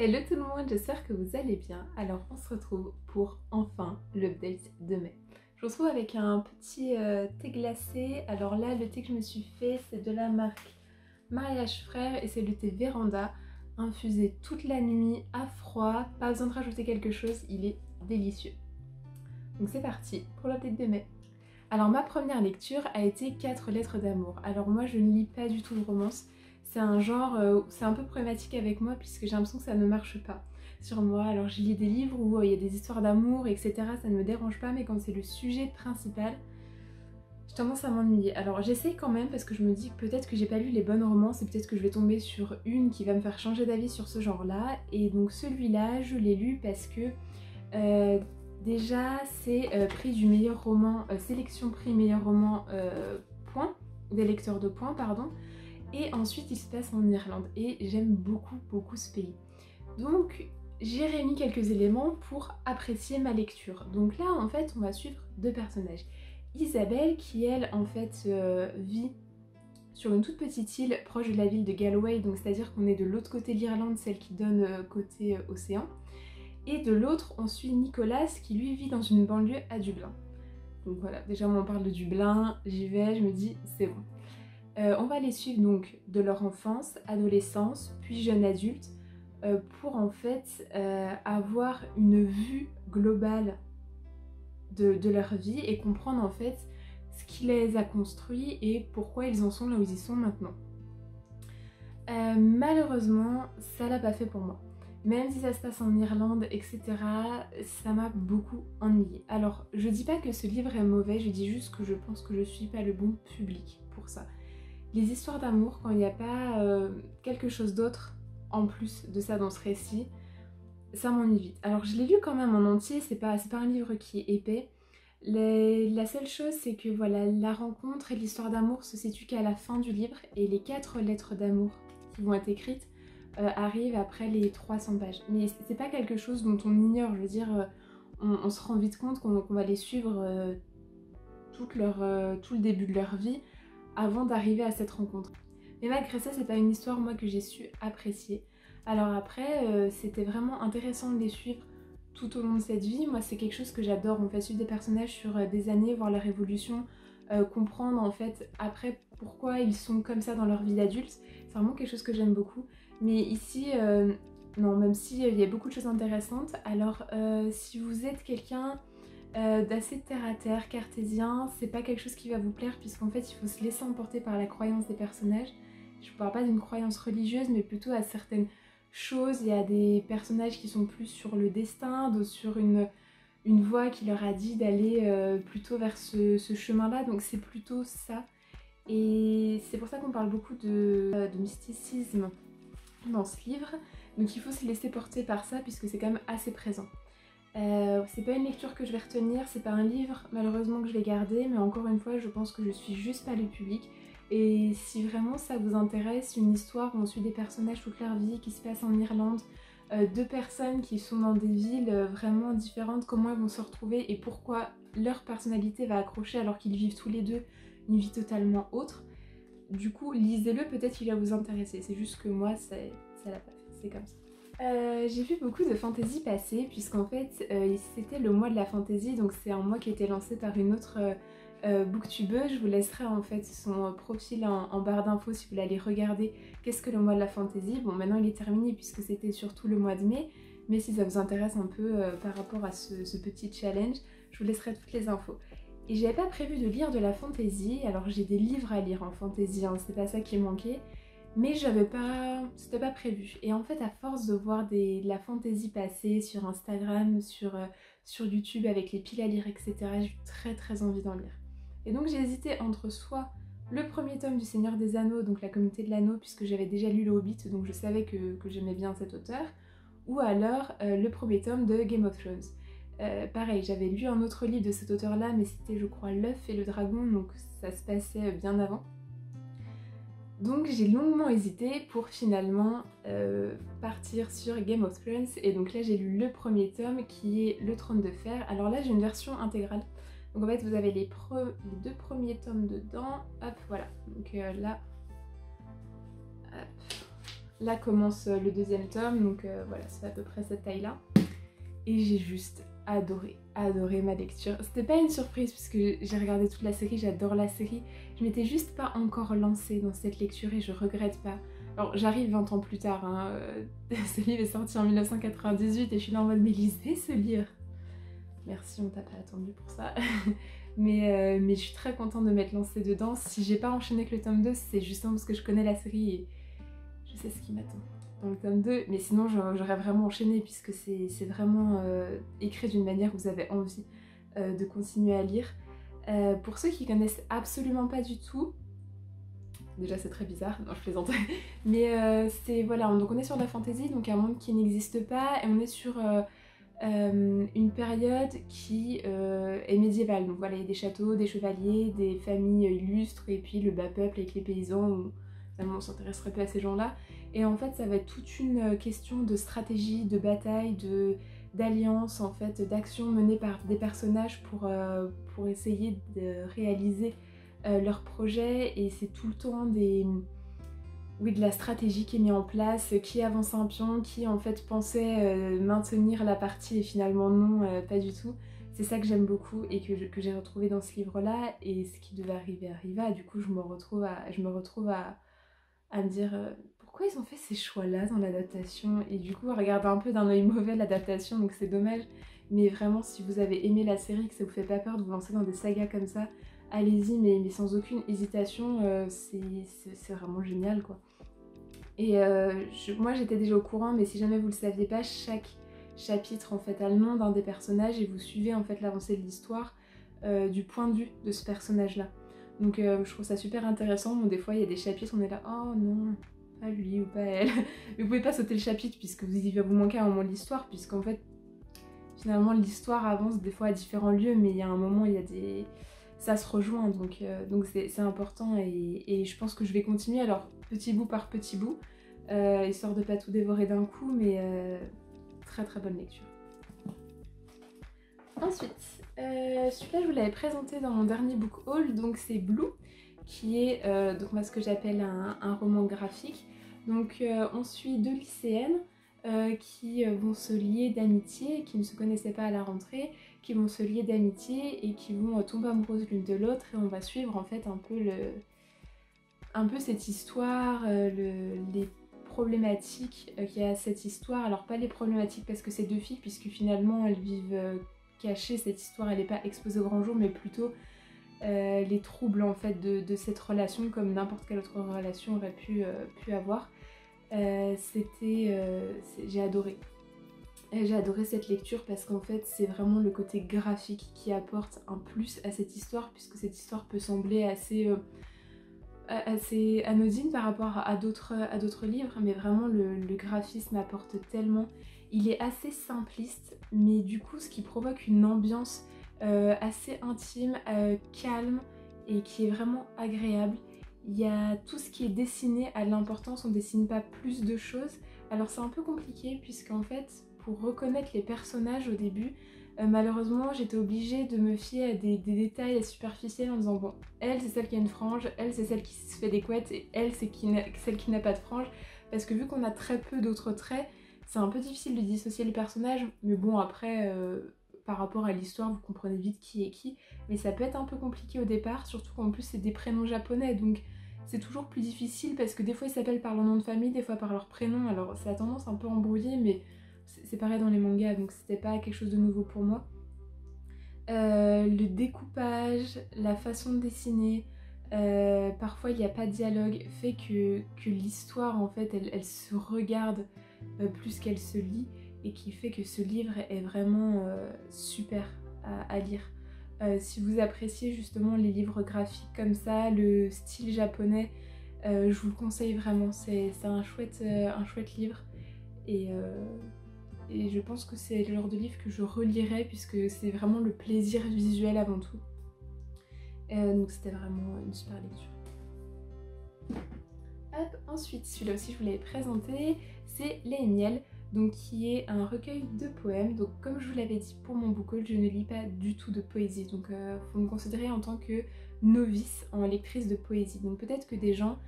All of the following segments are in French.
Hello tout le monde, j'espère que vous allez bien. Alors on se retrouve pour enfin l'update de mai. Je vous retrouve avec un petit thé glacé. Alors là le thé que je me suis fait c'est de la marque Mariage Frères et c'est le thé Véranda, infusé toute la nuit à froid, pas besoin de rajouter quelque chose, il est délicieux. Donc c'est parti pour l'update de mai. Alors ma première lecture a été 4 lettres d'amour. Alors moi je ne lis pas du tout de romance. C'est un genre, c'est un peu problématique avec moi puisque j'ai l'impression que ça ne marche pas sur moi. Alors je lis des livres où il y a des histoires d'amour, etc. Ça ne me dérange pas, mais quand c'est le sujet principal, j'ai tendance à m'ennuyer. Alors j'essaye quand même parce que je me dis que peut-être que j'ai pas lu les bonnes romances et peut-être que je vais tomber sur une qui va me faire changer d'avis sur ce genre-là. Et donc celui-là, je l'ai lu parce que déjà c'est prix du meilleur roman, sélection prix meilleur roman point, des lecteurs de points, pardon. Et ensuite il se passe en Irlande et j'aime beaucoup ce pays. Donc j'ai réuni quelques éléments pour apprécier ma lecture. Donc là en fait on va suivre deux personnages. Isabelle qui elle en fait vit sur une toute petite île proche de la ville de Galway, donc c'est-à-dire qu'on est de l'autre côté de l'Irlande, celle qui donne côté océan. Et de l'autre on suit Nicolas qui lui vit dans une banlieue à Dublin. Donc voilà, déjà on parle de Dublin, j'y vais, je me dis c'est bon. On va les suivre donc de leur enfance, adolescence, puis jeune adulte, pour en fait avoir une vue globale de leur vie et comprendre en fait ce qui les a construits et pourquoi ils en sont là où ils y sont maintenant. Malheureusement, ça l'a pas fait pour moi. Même si ça se passe en Irlande, etc., ça m'a beaucoup ennuyée. Alors, je dis pas que ce livre est mauvais, je dis juste que je pense que je suis pas le bon public pour ça. Les histoires d'amour, quand il n'y a pas quelque chose d'autre en plus de ça dans ce récit, ça m'ennuie vite. Alors je l'ai lu quand même en entier, c'est pas un livre qui est épais. La seule chose c'est que voilà, la rencontre et l'histoire d'amour se situent qu'à la fin du livre et les 4 lettres d'amour qui vont être écrites arrivent après les 300 pages. Mais c'est pas quelque chose dont on ignore, je veux dire, on se rend vite compte qu'on va les suivre tout le début de leur vie avant d'arriver à cette rencontre. Mais malgré ça, c'est pas une histoire moi que j'ai su apprécier. Alors après, c'était vraiment intéressant de les suivre tout au long de cette vie. Moi, c'est quelque chose que j'adore. On fait suivre des personnages sur des années, voir leur évolution, comprendre en fait après pourquoi ils sont comme ça dans leur vie d'adulte. C'est vraiment quelque chose que j'aime beaucoup. Mais ici, non, même s'il y a beaucoup de choses intéressantes, alors si vous êtes quelqu'un d'assez terre à terre, cartésien, c'est pas quelque chose qui va vous plaire puisqu'en fait il faut se laisser emporter par la croyance des personnages. Je parle pas d'une croyance religieuse mais plutôt à certaines choses. Il y a des personnages qui sont plus sur le destin, d'autres sur une voie qui leur a dit d'aller plutôt vers ce chemin-là, donc c'est plutôt ça. Et c'est pour ça qu'on parle beaucoup de mysticisme dans ce livre, donc il faut se laisser porter par ça puisque c'est quand même assez présent. C'est pas une lecture que je vais retenir, c'est pas un livre malheureusement que je vais garder, mais encore une fois je pense que je suis juste pas le public. Et si vraiment ça vous intéresse, une histoire où on suit des personnages toute leur vie qui se passe en Irlande, deux personnes qui sont dans des villes vraiment différentes, comment elles vont se retrouver et pourquoi leur personnalité va accrocher alors qu'ils vivent tous les deux une vie totalement autre, du coup lisez-le, peut-être qu'il va vous intéresser. C'est juste que moi ça l'a pas fait, c'est comme ça. J'ai vu beaucoup de fantasy passer puisqu'en fait c'était le mois de la fantasy, donc c'est un mois qui a été lancé par une autre booktubeuse. Je vous laisserai en fait son profil en barre d'infos si vous voulez aller regarder qu'est-ce que le mois de la fantasy. Bon, maintenant il est terminé puisque c'était surtout le mois de mai, mais si ça vous intéresse un peu par rapport à ce petit challenge, je vous laisserai toutes les infos. Et j'avais pas prévu de lire de la fantasy, alors j'ai des livres à lire en fantasy, hein, c'est pas ça qui manquait. Mais c'était pas prévu. Et en fait, à force de voir de la fantasy passer sur Instagram, sur YouTube avec les piles à lire, etc., j'ai eu très envie d'en lire. Et donc j'ai hésité entre soit le premier tome du Seigneur des Anneaux, donc la communauté de l'anneau, puisque j'avais déjà lu le Hobbit, donc je savais que j'aimais bien cet auteur, ou alors le premier tome de Game of Thrones. Pareil, j'avais lu un autre livre de cet auteur-là, mais c'était je crois L'œuf et le dragon, donc ça se passait bien avant. Donc j'ai longuement hésité pour finalement partir sur Game of Thrones, et donc là j'ai lu le premier tome qui est Le Trône de Fer. Alors là j'ai une version intégrale, donc en fait vous avez les 2 premiers tomes dedans, hop voilà, donc là, hop, Là commence le deuxième tome, donc voilà, c'est à peu près cette taille-là. Et j'ai juste adoré ma lecture. C'était pas une surprise puisque j'ai regardé toute la série, j'adore la série. Je m'étais juste pas encore lancée dans cette lecture et je regrette pas. Alors j'arrive 20 ans plus tard, hein, ce livre est sorti en 1998 et je suis là en mode mais lisez ce livre. Merci, on t'a pas attendu pour ça. mais je suis très contente de m'être lancée dedans. Si j'ai pas enchaîné avec le tome 2, c'est justement parce que je connais la série et je sais ce qui m'attend dans le tome 2. Mais sinon, j'aurais vraiment enchaîné puisque c'est vraiment écrit d'une manière où vous avez envie de continuer à lire. Pour ceux qui connaissent absolument pas du tout, déjà c'est très bizarre, non je plaisante, mais c'est voilà, donc on est sur la fantasy, donc un monde qui n'existe pas, et on est sur une période qui est médiévale. Donc voilà, il y a des châteaux, des chevaliers, des familles illustres, et puis le bas peuple avec les paysans, où finalement on s'intéresserait pas à ces gens-là. Et en fait, ça va être toute une question de stratégie, de bataille, d'alliance, en fait, d'action menée par des personnages pour essayer de réaliser leurs projets. Et c'est tout le temps de la stratégie qui est mise en place, qui avance un pion, qui en fait pensait maintenir la partie et finalement non, pas du tout. C'est ça que j'aime beaucoup et que j'ai retrouvé dans ce livre-là, et ce qui devait arriver arriva. Du coup, je me retrouve à me dire pourquoi ils ont fait ces choix-là dans l'adaptation, et du coup, à regarder un peu d'un œil mauvais l'adaptation, donc c'est dommage. Mais vraiment, si vous avez aimé la série, que ça vous fait pas peur de vous lancer dans des sagas comme ça, allez-y, mais sans aucune hésitation, c'est vraiment génial quoi. Et moi j'étais déjà au courant, mais si jamais vous le saviez pas, chaque chapitre en fait a le nom d'un des personnages et vous suivez en fait l'avancée de l'histoire du point de vue de ce personnage là. Donc je trouve ça super intéressant. Bon, des fois il y a des chapitres, on est là, oh non, pas lui ou pas elle. Mais vous pouvez pas sauter le chapitre puisque il va vous manquer un moment de l'histoire, puisqu'en fait finalement l'histoire avance des fois à différents lieux, mais il y a un moment, il y a des... ça se rejoint, donc c'est important, et je pense que je vais continuer, alors petit bout par petit bout, histoire de pas tout dévorer d'un coup, mais très très bonne lecture. Ensuite, celui-là je vous l'avais présenté dans mon dernier book haul, donc c'est Blue, qui est donc moi ce que j'appelle un roman graphique. Donc on suit deux lycéennes qui vont se lier d'amitié, qui ne se connaissaient pas à la rentrée, qui vont se lier d'amitié et qui vont tomber amoureuses l'une de l'autre, et on va suivre en fait un peu cette histoire, les problématiques qu'il y a à cette histoire. Alors pas les problématiques parce que c'est deux filles, puisque finalement elles vivent cachées, cette histoire elle n'est pas exposée au grand jour, mais plutôt les troubles en fait de cette relation, comme n'importe quelle autre relation aurait pu avoir. J'ai adoré. J'ai adoré cette lecture parce qu'en fait c'est vraiment le côté graphique qui apporte un plus à cette histoire, puisque cette histoire peut sembler assez anodine par rapport à d'autres livres, mais vraiment le graphisme apporte tellement. Il est assez simpliste, mais du coup ce qui provoque une ambiance assez intime, calme, et qui est vraiment agréable. Il y a tout ce qui est dessiné à l'importance, on dessine pas plus de choses. Alors c'est un peu compliqué puisqu'en fait pour reconnaître les personnages au début, malheureusement j'étais obligée de me fier à des détails superficiels en disant bon, elle c'est celle qui a une frange, elle c'est celle qui se fait des couettes, et elle c'est celle qui n'a pas de frange, parce que vu qu'on a très peu d'autres traits, c'est un peu difficile de dissocier les personnages, mais bon après par rapport à l'histoire vous comprenez vite qui est qui, mais ça peut être un peu compliqué au départ, surtout qu'en plus c'est des prénoms japonais, donc c'est toujours plus difficile parce que des fois ils s'appellent par leur nom de famille, des fois par leur prénom, alors ça a tendance un peu à embrouiller, mais c'est pareil dans les mangas, donc c'était pas quelque chose de nouveau pour moi. Le découpage, la façon de dessiner, parfois il n'y a pas de dialogue, fait que l'histoire en fait elle se regarde plus qu'elle se lit, et qui fait que ce livre est vraiment super à lire. Si vous appréciez justement les livres graphiques comme ça, le style japonais, je vous le conseille vraiment, c'est un chouette livre, et je pense que c'est le genre de livre que je relirai puisque c'est vraiment le plaisir visuel avant tout. Donc c'était vraiment une super lecture. Hop, ensuite, celui-là aussi je vous l'avais présenté, c'est Les Miels, donc qui est un recueil de poèmes. Donc comme je vous l'avais dit pour mon book haul, je ne lis pas du tout de poésie, donc vous me considérez en tant que novice en lectrice de poésie. Donc peut-être que des gens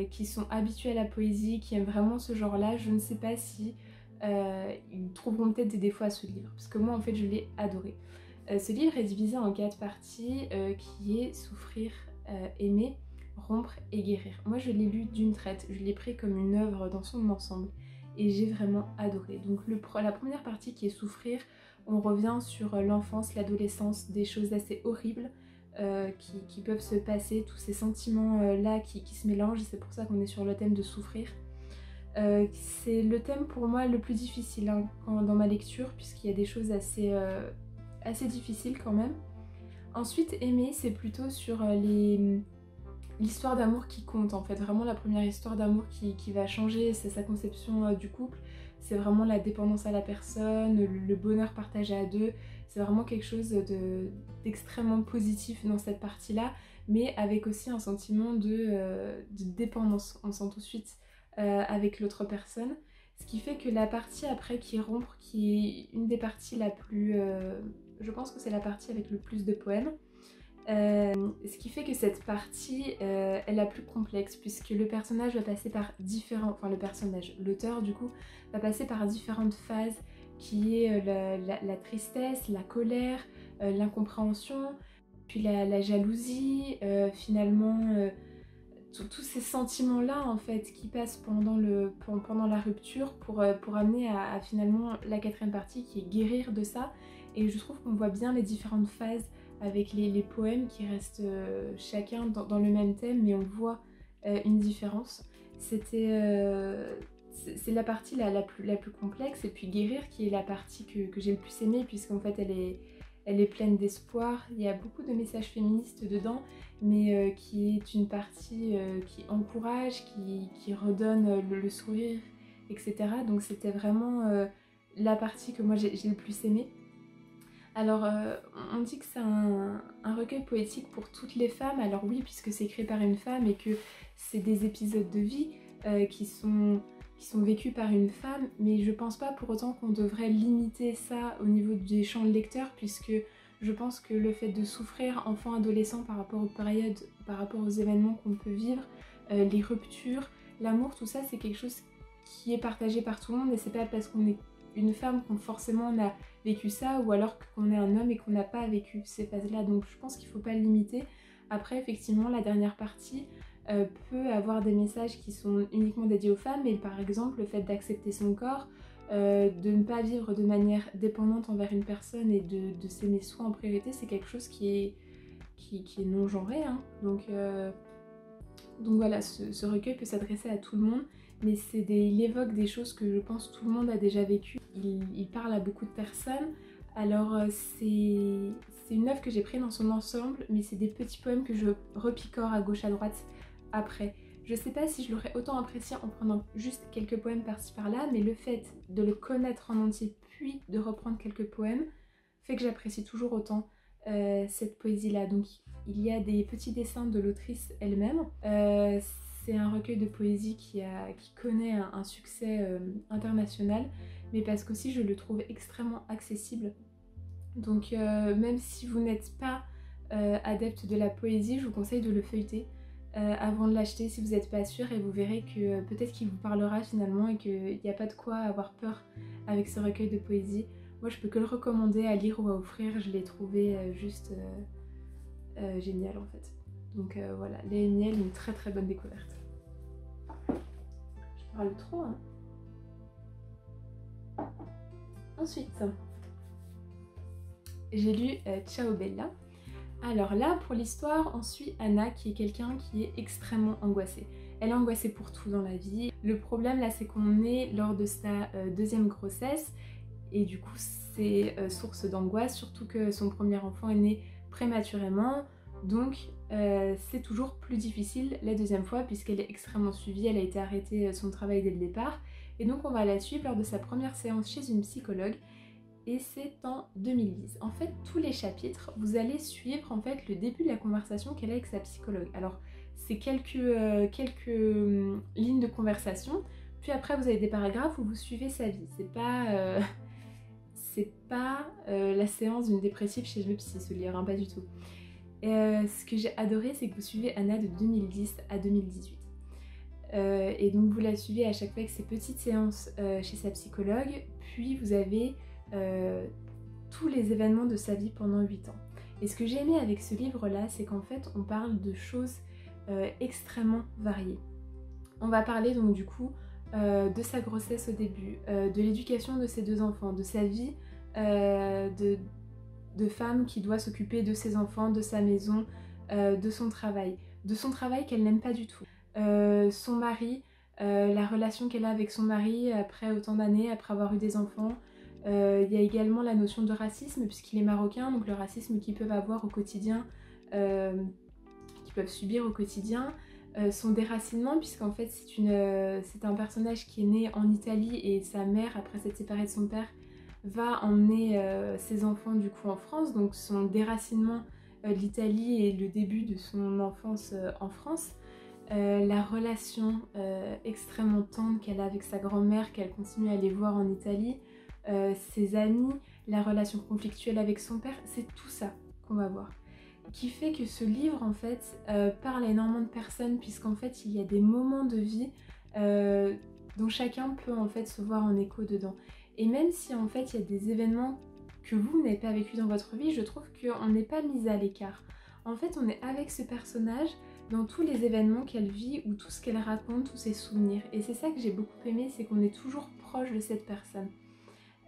qui sont habitués à la poésie, qui aiment vraiment ce genre-là, je ne sais pas si ils trouveront peut-être des défauts à ce livre, parce que moi en fait je l'ai adoré. Ce livre est divisé en 4 parties qui est souffrir, aimer, rompre et guérir. Moi je l'ai lu d'une traite, je l'ai pris comme une œuvre dans son ensemble et j'ai vraiment adoré. Donc la première partie qui est souffrir, on revient sur l'enfance, l'adolescence, des choses assez horribles qui peuvent se passer, tous ces sentiments là qui se mélangent, et c'est pour ça qu'on est sur le thème de souffrir. C'est le thème pour moi le plus difficile hein, dans ma lecture, puisqu'il y a des choses assez difficiles quand même. Ensuite, aimer, c'est plutôt sur l'histoire d'amour qui compte en fait, vraiment la première histoire d'amour qui va changer, c'est sa conception du couple, c'est vraiment la dépendance à la personne, le bonheur partagé à deux, c'est vraiment quelque chose d'extrêmement positif dans cette partie-là, mais avec aussi un sentiment de dépendance, on sent tout de suite avec l'autre personne, ce qui fait que la partie après qui est rompre, qui est une des parties la plus... je pense que c'est la partie avec le plus de poèmes. Ce qui fait que cette partie est la plus complexe, puisque le personnage va passer par différents... Enfin le personnage, l'auteur du coup, va passer par différentes phases, qui est la tristesse, la colère, l'incompréhension, puis la jalousie, finalement... tous ces sentiments-là en fait qui passent pendant la rupture pour amener à finalement la 4e partie qui est guérir de ça. Et je trouve qu'on voit bien les différentes phases avec les poèmes qui restent chacun dans le même thème, mais on voit une différence. C'est la partie la plus complexe, et puis guérir qui est la partie que j'ai le plus aimée, puisqu'en fait elle est pleine d'espoir, il y a beaucoup de messages féministes dedans, mais qui est une partie qui encourage, qui redonne le sourire, etc. Donc c'était vraiment la partie que moi j'ai le plus aimée. Alors on dit que c'est un recueil poétique pour toutes les femmes, alors oui, puisque c'est écrit par une femme et que c'est des épisodes de vie qui sont vécus par une femme, mais je pense pas pour autant qu'on devrait limiter ça au niveau des champs de lecteurs, puisque je pense que le fait de souffrir enfant, adolescent par rapport aux périodes, par rapport aux événements qu'on peut vivre, les ruptures, l'amour, tout ça c'est quelque chose qui est partagé par tout le monde, et c'est pas parce qu'on est une femme qu'on forcément on a vécu ça, ou alors qu'on est un homme et qu'on n'a pas vécu ces phases-là, donc je pense qu'il faut pas le limiter. Après effectivement la dernière partie peut avoir des messages qui sont uniquement dédiés aux femmes, mais par exemple le fait d'accepter son corps, de ne pas vivre de manière dépendante envers une personne et de s'aimer soi en priorité, c'est quelque chose qui est non genré, hein. Donc voilà, ce recueil peut s'adresser à tout le monde, mais il évoque des choses que je pense tout le monde a déjà vécues. Il parle à beaucoup de personnes. Alors c'est une œuvre que j'ai prise dans son ensemble, mais c'est des petits poèmes que je repicore à gauche à droite après. Je sais pas si je l'aurais autant apprécié en prenant juste quelques poèmes par-ci par-là, mais le fait de le connaître en entier puis de reprendre quelques poèmes fait que j'apprécie toujours autant cette poésie-là. Donc il y a des petits dessins de l'autrice elle-même. C'est un recueil de poésie qui connaît un succès international, mais parce qu'aussi je le trouve extrêmement accessible. Donc même si vous n'êtes pas adepte de la poésie, je vous conseille de le feuilleter avant de l'acheter si vous n'êtes pas sûr, et vous verrez que peut-être qu'il vous parlera finalement et qu'il n'y a pas de quoi avoir peur avec ce recueil de poésie. Moi je peux que le recommander à lire ou à offrir, je l'ai trouvé juste génial en fait. Donc voilà, Les Miel, une très très bonne découverte. Je parle trop hein. Ensuite, j'ai lu Ciao Bella. Alors là, pour l'histoire, on suit Anna qui est quelqu'un qui est extrêmement angoissée. Elle est angoissée pour tout dans la vie. Le problème là, c'est qu'on est lors de sa 2e grossesse, et du coup c'est source d'angoisse, surtout que son premier enfant est né prématurément. Donc c'est toujours plus difficile la 2e fois, puisqu'elle est extrêmement suivie, elle a été arrêtée son travail dès le départ. Et donc on va la suivre lors de sa première séance chez une psychologue. Et c'est en 2010. En fait, tous les chapitres, vous allez suivre en fait le début de la conversation qu'elle a avec sa psychologue. Alors, c'est quelques lignes de conversation, puis après vous avez des paragraphes où vous suivez sa vie. C'est pas la séance d'une dépressive chez le psy, ce livre, hein, pas du tout. Ce que j'ai adoré, c'est que vous suivez Anna de 2010 à 2018. et donc vous la suivez à chaque fois avec ses petites séances chez sa psychologue, puis vous avez tous les événements de sa vie pendant 8 ans. Et ce que j'ai aimé avec ce livre-là, c'est qu'en fait on parle de choses extrêmement variées. On va parler donc du coup de sa grossesse au début, de l'éducation de ses 2 enfants, de sa vie de femme qui doit s'occuper de ses enfants, de sa maison, de son travail qu'elle n'aime pas du tout, son mari, la relation qu'elle a avec son mari après autant d'années, après avoir eu des enfants. Il y a également la notion de racisme puisqu'il est marocain, donc le racisme qu'ils peuvent avoir au quotidien, qu'ils peuvent subir au quotidien. Son déracinement, puisqu'en fait c'est un personnage qui est né en Italie et sa mère, après s'être séparée de son père, va emmener ses enfants du coup en France, donc son déracinement de l'Italie et le début de son enfance en France. La relation extrêmement tendre qu'elle a avec sa grand-mère, qu'elle continue à aller voir en Italie, ses amis, la relation conflictuelle avec son père, c'est tout ça qu'on va voir. Qui fait que ce livre en fait parle à énormément de personnes, puisqu'en fait il y a des moments de vie dont chacun peut en fait se voir en écho dedans. Et même si en fait il y a des événements que vous n'avez pas vécu dans votre vie, je trouve qu'on n'est pas mis à l'écart. En fait on est avec ce personnage dans tous les événements qu'elle vit ou tout ce qu'elle raconte, tous ses souvenirs. Et c'est ça que j'ai beaucoup aimé, c'est qu'on est toujours proche de cette personne.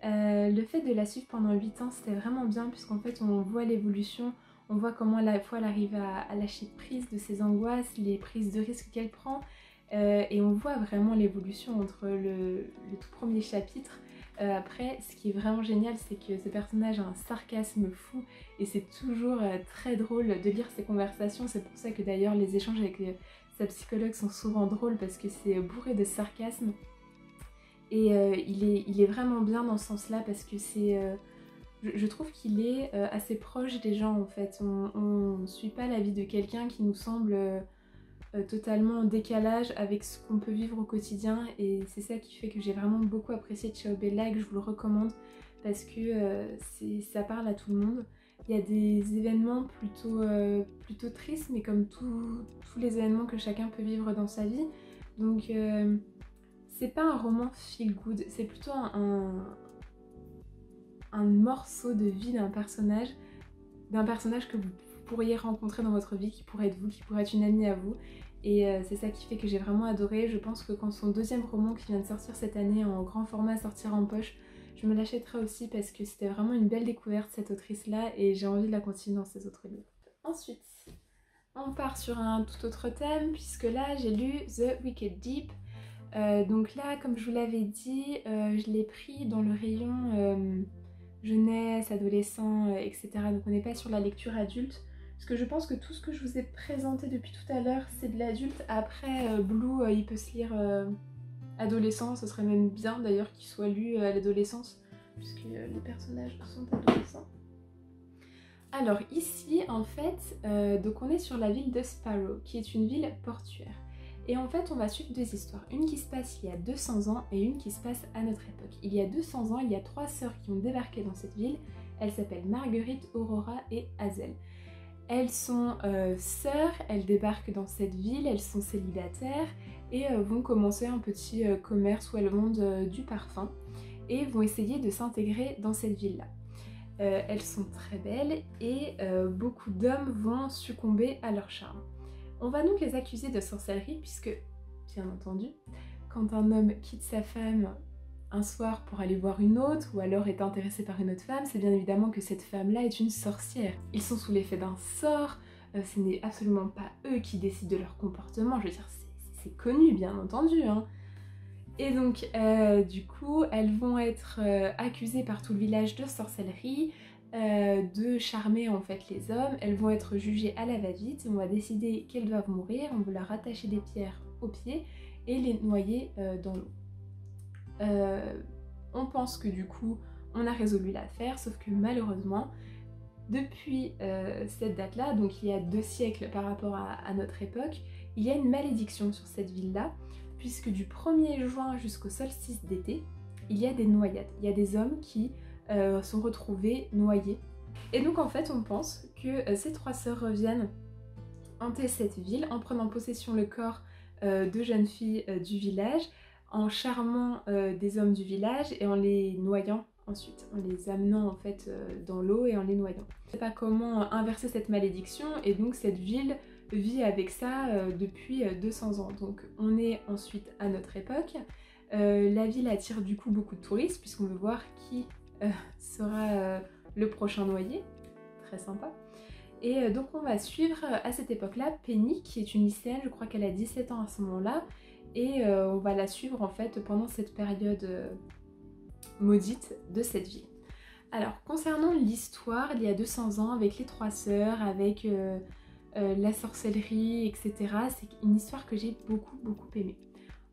Le fait de la suivre pendant 8 ans, c'était vraiment bien, puisqu'en fait on voit l'évolution, on voit comment à la fois elle arrive à lâcher prise de ses angoisses, les prises de risques qu'elle prend, et on voit vraiment l'évolution entre le tout premier chapitre. Après, ce qui est vraiment génial, c'est que ce personnage a un sarcasme fou, et c'est toujours très drôle de lire ses conversations. C'est pour ça que d'ailleurs les échanges avec sa psychologue sont souvent drôles, parce que c'est bourré de sarcasme. Et il est vraiment bien dans ce sens-là, parce que je trouve qu'il est assez proche des gens en fait. On ne suit pas la vie de quelqu'un qui nous semble totalement en décalage avec ce qu'on peut vivre au quotidien, et c'est ça qui fait que j'ai vraiment beaucoup apprécié Ciao Bella, et que je vous le recommande, parce que ça parle à tout le monde. Il y a des événements plutôt tristes, mais comme tous les événements que chacun peut vivre dans sa vie. Donc c'est pas un roman feel good, c'est plutôt un morceau de vie d'un personnage que vous pourriez rencontrer dans votre vie, qui pourrait être vous, qui pourrait être une amie à vous. Et c'est ça qui fait que j'ai vraiment adoré. Je pense que quand son 2e roman qui vient de sortir cette année en grand format sortira en poche, je me l'achèterai aussi, parce que c'était vraiment une belle découverte cette autrice-là, et j'ai envie de la continuer dans ses autres livres. Ensuite, on part sur un tout autre thème, puisque là j'ai lu The Wicked Deep. Donc là, comme je vous l'avais dit, je l'ai pris dans le rayon jeunesse, adolescent, etc. Donc on n'est pas sur la lecture adulte, parce que je pense que tout ce que je vous ai présenté depuis tout à l'heure, c'est de l'adulte. Après, Blue, il peut se lire adolescent, ce serait même bien d'ailleurs qu'il soit lu à l'adolescence, puisque les personnages sont adolescents. Alors ici, en fait, donc on est sur la ville de Sparrow, qui est une ville portuaire. Et en fait, on va suivre 2 histoires, une qui se passe il y a 200 ans et une qui se passe à notre époque. Il y a 200 ans, il y a 3 sœurs qui ont débarqué dans cette ville. Elles s'appellent Marguerite, Aurora et Hazel. Elles sont sœurs, elles débarquent dans cette ville, elles sont célibataires et vont commencer un petit commerce où elles vendent du parfum, et vont essayer de s'intégrer dans cette ville-là. Elles sont très belles, et beaucoup d'hommes vont succomber à leur charme. On va donc les accuser de sorcellerie, puisque, bien entendu, quand un homme quitte sa femme un soir pour aller voir une autre, ou alors est intéressé par une autre femme, c'est bien évidemment que cette femme-là est une sorcière. Ils sont sous l'effet d'un sort, ce n'est absolument pas eux qui décident de leur comportement, je veux dire, c'est connu, bien entendu, hein. Et donc, du coup, elles vont être accusées par tout le village de sorcellerie, de charmer en fait les hommes. Elles vont être jugées à la va-vite, on va décider qu'elles doivent mourir, on va leur attacher des pierres aux pieds et les noyer dans l'eau. On pense que du coup on a résolu l'affaire, sauf que malheureusement depuis cette date-là, donc il y a 2 siècles par rapport à notre époque, il y a une malédiction sur cette ville-là, puisque du 1er juin jusqu'au solstice d'été, il y a des noyades, il y a des hommes qui sont retrouvés noyés. Et donc en fait on pense que ces 3 sœurs reviennent hanter cette ville en prenant possession le corps deux jeunes filles du village en charmant des hommes du village et en les noyant ensuite, en les amenant en fait dans l'eau et en les noyant. Je ne sais pas comment inverser cette malédiction et donc cette ville vit avec ça depuis 200 ans. Donc on est ensuite à notre époque. La ville attire du coup beaucoup de touristes puisqu'on veut voir qui sera le prochain noyé. Très sympa. Et donc on va suivre à cette époque-là Penny qui est une lycéenne, je crois qu'elle a 17 ans à ce moment-là. Et on va la suivre en fait pendant cette période maudite de cette ville. Alors concernant l'histoire, il y a 200 ans avec les trois sœurs, avec la sorcellerie, etc. C'est une histoire que j'ai beaucoup aimée.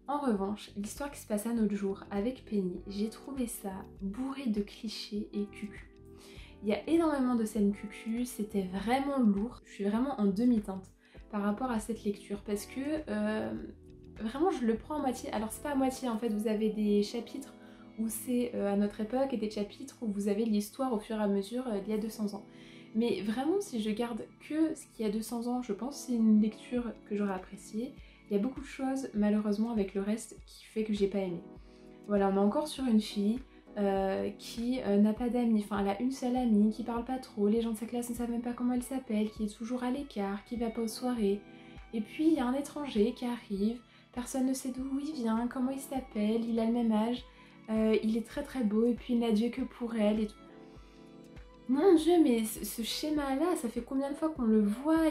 En revanche, l'histoire qui se passe à notre jour avec Penny, j'ai trouvé ça bourré de clichés et cucu. Il y a énormément de scènes cucu, c'était vraiment lourd. Je suis vraiment en demi-teinte par rapport à cette lecture parce que vraiment je le prends à moitié. Alors c'est pas à moitié en fait, vous avez des chapitres où c'est à notre époque et des chapitres où vous avez l'histoire au fur et à mesure d'il y a 200 ans. Mais vraiment si je garde que ce qu'il y a 200 ans, je pense que c'est une lecture que j'aurais appréciée. Il y a beaucoup de choses malheureusement avec le reste qui fait que j'ai pas aimé. Voilà, on est encore sur une fille qui n'a pas d'amis, enfin elle a une seule amie, qui parle pas trop, les gens de sa classe ne savent même pas comment elle s'appelle, qui est toujours à l'écart, qui va pas aux soirées. Et puis il y a un étranger qui arrive, personne ne sait d'où il vient, comment il s'appelle, il a le même âge, il est très beau et puis il n'a Dieu que pour elle et tout. Mon Dieu, mais ce schéma-là, ça fait combien de fois qu'on le voit?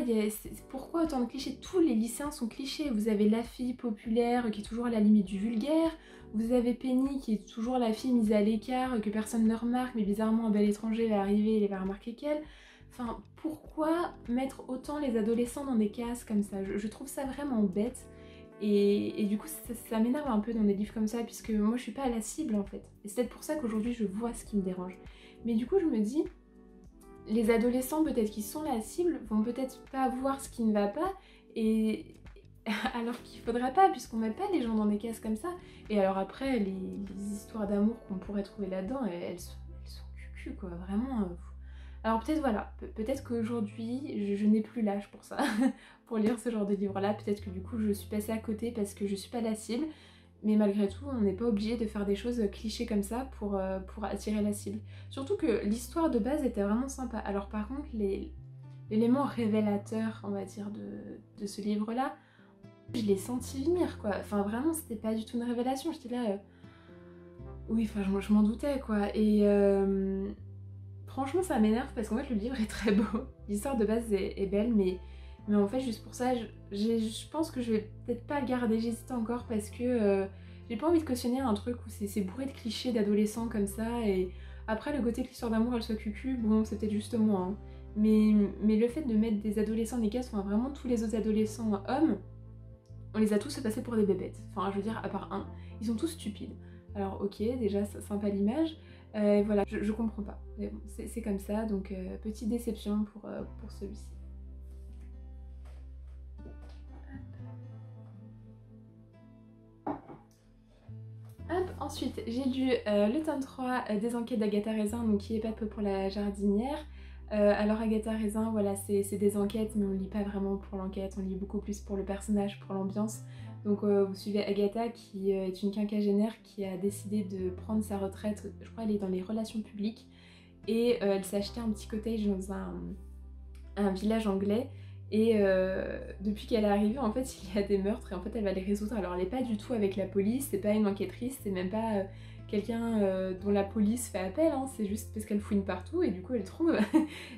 Pourquoi autant de clichés? Tous les lycéens sont clichés. Vous avez la fille populaire qui est toujours à la limite du vulgaire. Vous avez Penny qui est toujours la fille mise à l'écart, que personne ne remarque, mais bizarrement un bel étranger va arriver et il va remarquer qu'elle. Enfin, pourquoi mettre autant les adolescents dans des cases comme ça? Je trouve ça vraiment bête. Et du coup, ça m'énerve un peu dans des livres comme ça, puisque moi je suis pas à la cible en fait. Et c'est peut-être pour ça qu'aujourd'hui je vois ce qui me dérange. Mais du coup, je me dis, les adolescents peut-être qui sont la cible vont peut-être pas voir ce qui ne va pas et alors qu'il faudrait pas puisqu'on met pas les gens dans des cases comme ça. Et alors après les histoires d'amour qu'on pourrait trouver là-dedans elles sont cucu quoi, vraiment. Alors peut-être voilà, peut-être qu'aujourd'hui je n'ai plus l'âge pour ça, pour lire ce genre de livre là, peut-être que du coup je suis passée à côté parce que je suis pas la cible. Mais malgré tout, on n'est pas obligé de faire des choses clichés comme ça pour attirer la cible. Surtout que l'histoire de base était vraiment sympa. Alors par contre, l'élément révélateur, on va dire, de ce livre-là, je l'ai senti venir, quoi. Enfin vraiment, c'était pas du tout une révélation. J'étais là... Oui, enfin je m'en doutais, quoi. Et franchement, ça m'énerve parce qu'en fait, le livre est très beau. L'histoire de base est belle, mais en fait, juste pour ça, je pense que je vais peut-être pas le garder. J'hésite encore parce que j'ai pas envie de cautionner un truc où c'est bourré de clichés d'adolescents comme ça. Et après, le côté que l'histoire d'amour elle soit cucu, bon, c'est peut-être juste moi. Hein. Mais le fait de mettre des adolescents dans des cases, enfin vraiment tous les autres adolescents hommes, on les a tous fait passer pour des bébêtes. Enfin, je veux dire, à part un, ils sont tous stupides. Alors, ok, déjà, c'est sympa l'image. Voilà, je comprends pas. Mais bon, c'est comme ça, donc petite déception pour celui-ci. Hop, ensuite, j'ai lu le tome 3 des enquêtes d'Agatha Raisin, donc qui est pas peu pour la jardinière. Alors Agatha Raisin, voilà, c'est des enquêtes, mais on lit pas vraiment pour l'enquête, on lit beaucoup plus pour le personnage, pour l'ambiance. Donc vous suivez Agatha qui est une quinquagénaire qui a décidé de prendre sa retraite, je crois elle est dans les relations publiques, et elle s'est acheté un petit cottage dans un village anglais. Et depuis qu'elle est arrivée, en fait, il y a des meurtres et en fait, elle va les résoudre. Alors, elle n'est pas du tout avec la police, c'est pas une enquêtrice, c'est même pas quelqu'un dont la police fait appel, hein, c'est juste parce qu'elle fouine partout et du coup, elle trouve.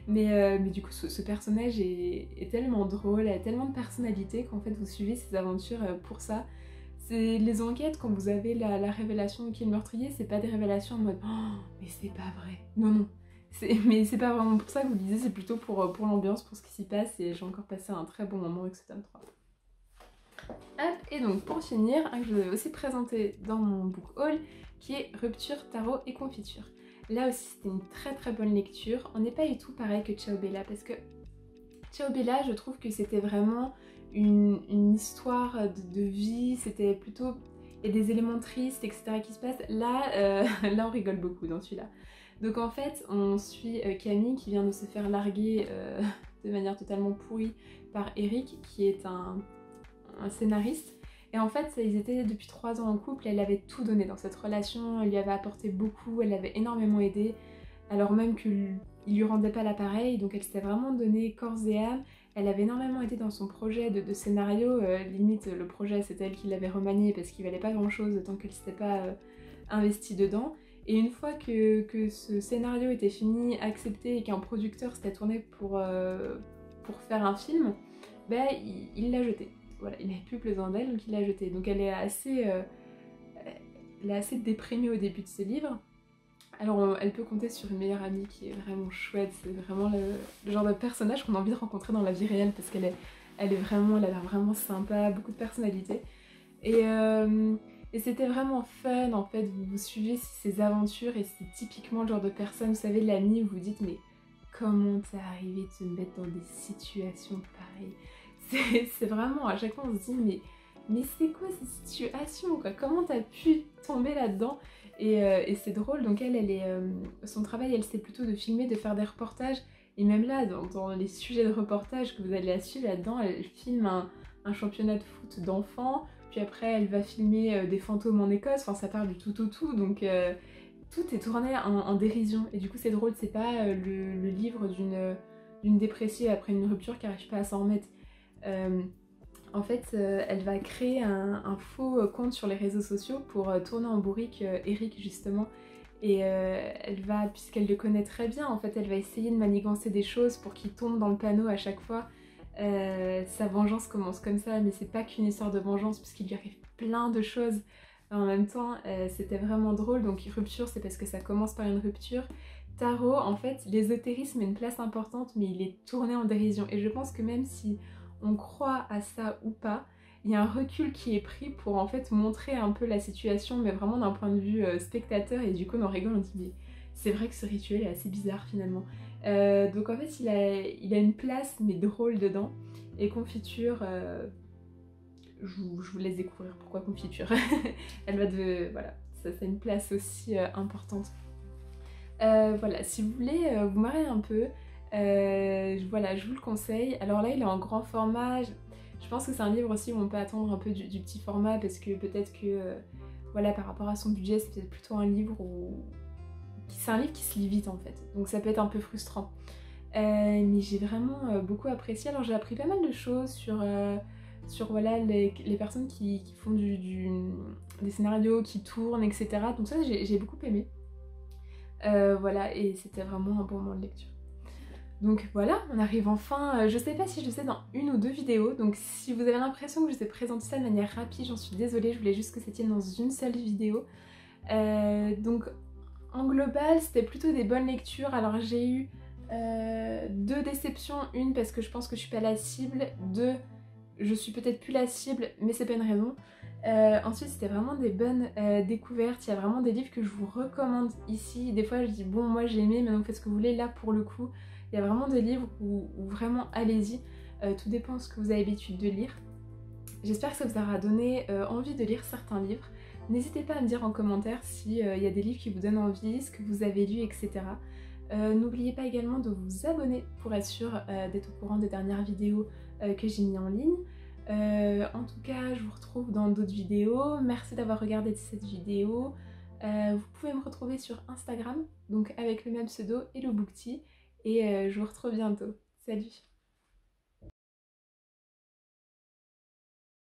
mais du coup, ce personnage est tellement drôle, elle a tellement de personnalité qu'en fait, vous suivez ses aventures pour ça. C'est les enquêtes, quand vous avez la révélation qui est le meurtrier, c'est pas des révélations en mode oh, mais c'est pas vrai. Non. Mais c'est pas vraiment pour ça que vous lisez, c'est plutôt pour l'ambiance, pour ce qui s'y passe, et j'ai encore passé un très bon moment avec ce tome 3. Hop, et donc pour finir, un que je vous avais aussi présenté dans mon book haul, qui est Rupture, Tarot et Confiture. Là aussi c'était une très bonne lecture, on n'est pas du tout pareil que Ciao Bella, parce que Ciao Bella, je trouve que c'était vraiment une histoire de vie, c'était plutôt... Il y a des éléments tristes, etc. qui se passent. Là, là on rigole beaucoup dans celui-là. Donc en fait, on suit Camille qui vient de se faire larguer de manière totalement pourrie par Eric, qui est un scénariste. Et en fait, ils étaient depuis 3 ans en couple, elle avait tout donné dans cette relation, elle lui avait apporté beaucoup, elle l'avait énormément aidé, alors même qu'il lui rendait pas l'appareil, donc elle s'était vraiment donné corps et âme. Elle avait énormément aidé dans son projet de scénario, limite le projet c'était elle qui l'avait remanié parce qu'il valait pas grand chose tant qu'elle s'était pas investie dedans. Et une fois que ce scénario était fini, accepté et qu'un producteur s'était tourné pour faire un film, ben il l'a jeté. Voilà, il n'avait plus besoin d'elle donc il l'a jeté. Donc elle est assez déprimée au début de ce livre. Alors elle peut compter sur une meilleure amie qui est vraiment chouette, c'est vraiment le genre de personnage qu'on a envie de rencontrer dans la vie réelle parce elle a l'air vraiment sympa, beaucoup de personnalité. Et c'était vraiment fun en fait, vous suivez ses aventures et c'est typiquement le genre de personne, vous savez, l'amie où vous dites mais comment t'es arrivé de te mettre dans des situations pareilles. C'est vraiment, à chaque fois on se dit mais c'est quoi ces situations quoi, comment t'as pu tomber là-dedans? Et c'est drôle, donc son travail, elle, c'est plutôt de filmer, de faire des reportages. Et même là, dans les sujets de reportage que vous allez la suivre là-dedans, elle filme un championnat de foot d'enfants, puis après elle va filmer des fantômes en Écosse, enfin ça part du tout au tout, donc tout est tourné en dérision. Et du coup c'est drôle, c'est pas le livre d'une dépressive après une rupture qui n'arrive pas à s'en remettre. En fait, elle va créer un faux compte sur les réseaux sociaux pour tourner en bourrique Eric justement. Et elle va, puisqu'elle le connaît très bien, en fait, elle va essayer de manigancer des choses pour qu'il tombe dans le panneau à chaque fois. Sa vengeance commence comme ça, mais c'est pas qu'une histoire de vengeance, puisqu'il lui arrive plein de choses en même temps. C'était vraiment drôle, donc rupture, c'est parce que ça commence par une rupture. Tarot, en fait, l'ésotérisme a une place importante, mais il est tourné en dérision. Et je pense que même si on croit à ça ou pas, il y a un recul qui est pris pour en fait montrer un peu la situation, mais vraiment d'un point de vue spectateur, et du coup on en rigole, on dit mais c'est vrai que ce rituel est assez bizarre finalement. Donc en fait il a une place mais drôle dedans, et Confiture, je vous laisse découvrir pourquoi Confiture. Elle va voilà, ça a une place aussi importante. Voilà, si vous voulez vous marrer un peu, voilà, je vous le conseille. Alors là, il est en grand format. Je pense que c'est un livre aussi où on peut attendre un peu du petit format parce que peut-être que, voilà, par rapport à son budget, c'est peut-être plutôt un livre c'est un livre qui se lit vite en fait. Donc ça peut être un peu frustrant. Mais j'ai vraiment beaucoup apprécié. Alors j'ai appris pas mal de choses sur voilà, les personnes qui font des scénarios, qui tournent, etc. Donc ça, j'ai beaucoup aimé. Voilà, et c'était vraiment un bon moment de lecture. Donc voilà, on arrive enfin, je sais pas si je le sais dans une ou deux vidéos, donc si vous avez l'impression que je vous ai présenté ça de manière rapide, j'en suis désolée, je voulais juste que ça tienne dans une seule vidéo. Donc en global, c'était plutôt des bonnes lectures. Alors j'ai eu 2 déceptions, une parce que je pense que je suis pas la cible, 2, je suis peut-être plus la cible, mais c'est pas une raison. Ensuite, c'était vraiment des bonnes découvertes. Il y a vraiment des livres que je vous recommande ici. Des fois, je dis bon, moi j'ai aimé, maintenant faites ce que vous voulez. Là, pour le coup, il y a vraiment des livres où vraiment allez-y. Tout dépend de ce que vous avez l'habitude de lire. J'espère que ça vous aura donné envie de lire certains livres. N'hésitez pas à me dire en commentaire s'il y a des livres qui vous donnent envie, ce que vous avez lu, etc. N'oubliez pas également de vous abonner pour être sûr d'être au courant des dernières vidéos que j'ai mis en ligne. En tout cas, je vous retrouve dans d'autres vidéos. Merci d'avoir regardé cette vidéo. Vous pouvez me retrouver sur Instagram, donc avec le même pseudo et le bookty. Et je vous retrouve bientôt. Salut!